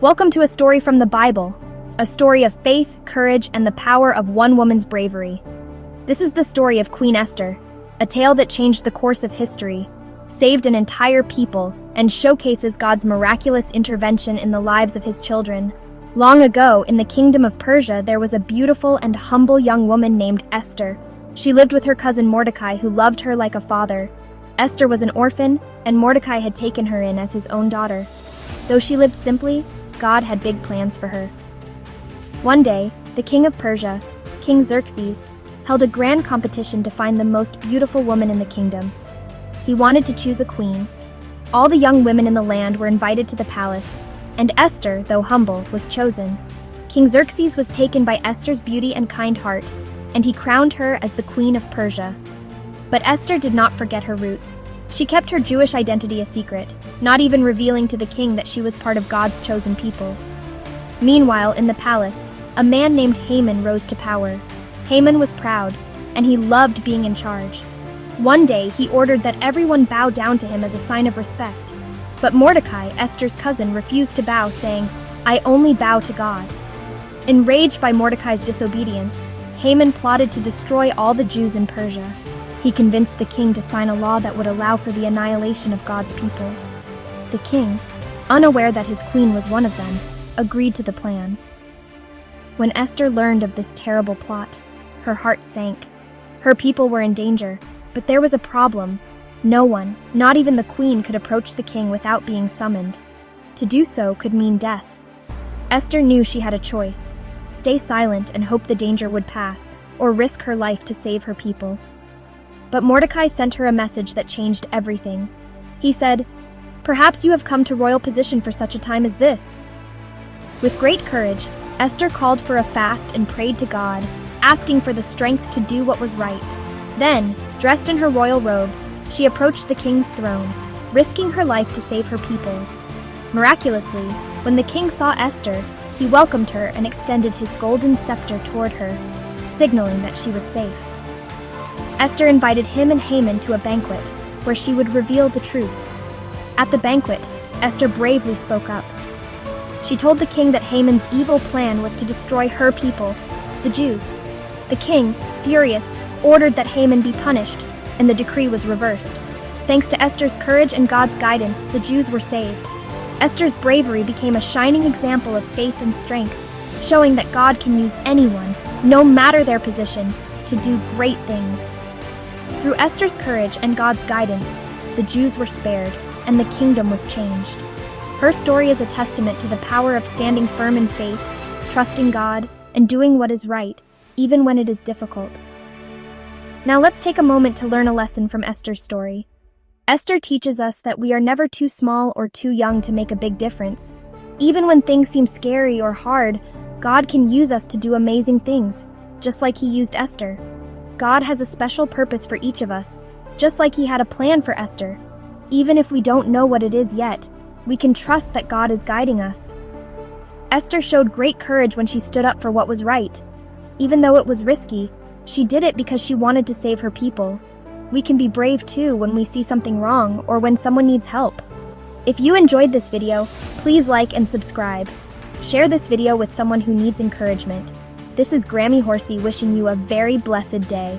Welcome to a story from the Bible, a story of faith, courage, and the power of one woman's bravery. This is the story of Queen Esther, a tale that changed the course of history, saved an entire people, and showcases God's miraculous intervention in the lives of his children. Long ago, in the kingdom of Persia, there was a beautiful and humble young woman named Esther. She lived with her cousin Mordecai, who loved her like a father. Esther was an orphan, and Mordecai had taken her in as his own daughter. Though she lived simply, God had big plans for her. One day, the king of Persia, King Xerxes, held a grand competition to find the most beautiful woman in the kingdom. He wanted to choose a queen. All the young women in the land were invited to the palace, and Esther, though humble, was chosen. King Xerxes was taken by Esther's beauty and kind heart, and he crowned her as the Queen of Persia. But Esther did not forget her roots. She kept her Jewish identity a secret, not even revealing to the king that she was part of God's chosen people. Meanwhile, in the palace, a man named Haman rose to power. Haman was proud, and he loved being in charge. One day, he ordered that everyone bow down to him as a sign of respect. But Mordecai, Esther's cousin, refused to bow, saying, "I only bow to God." Enraged by Mordecai's disobedience, Haman plotted to destroy all the Jews in Persia. He convinced the king to sign a law that would allow for the annihilation of God's people. The king, unaware that his queen was one of them, agreed to the plan. When Esther learned of this terrible plot, her heart sank. Her people were in danger, but there was a problem. No one, not even the queen, could approach the king without being summoned. To do so could mean death. Esther knew she had a choice: stay silent and hope the danger would pass, or risk her life to save her people. But Mordecai sent her a message that changed everything. He said, "Perhaps you have come to royal position for such a time as this." With great courage, Esther called for a fast and prayed to God, asking for the strength to do what was right. Then, dressed in her royal robes, she approached the king's throne, risking her life to save her people. Miraculously, when the king saw Esther, he welcomed her and extended his golden scepter toward her, signaling that she was safe. Esther invited him and Haman to a banquet, where she would reveal the truth. At the banquet, Esther bravely spoke up. She told the king that Haman's evil plan was to destroy her people, the Jews. The king, furious, ordered that Haman be punished, and the decree was reversed. Thanks to Esther's courage and God's guidance, the Jews were saved. Esther's bravery became a shining example of faith and strength, showing that God can use anyone, no matter their position, to do great things. Through Esther's courage and God's guidance, the Jews were spared, and the kingdom was changed. Her story is a testament to the power of standing firm in faith, trusting God, and doing what is right, even when it is difficult. Now let's take a moment to learn a lesson from Esther's story. Esther teaches us that we are never too small or too young to make a big difference. Even when things seem scary or hard, God can use us to do amazing things, just like he used Esther. God has a special purpose for each of us, just like he had a plan for Esther. Even if we don't know what it is yet, we can trust that God is guiding us. Esther showed great courage when she stood up for what was right. Even though it was risky, she did it because she wanted to save her people. We can be brave too when we see something wrong or when someone needs help. If you enjoyed this video, please like and subscribe. Share this video with someone who needs encouragement. This is Grammy Horsey wishing you a very blessed day.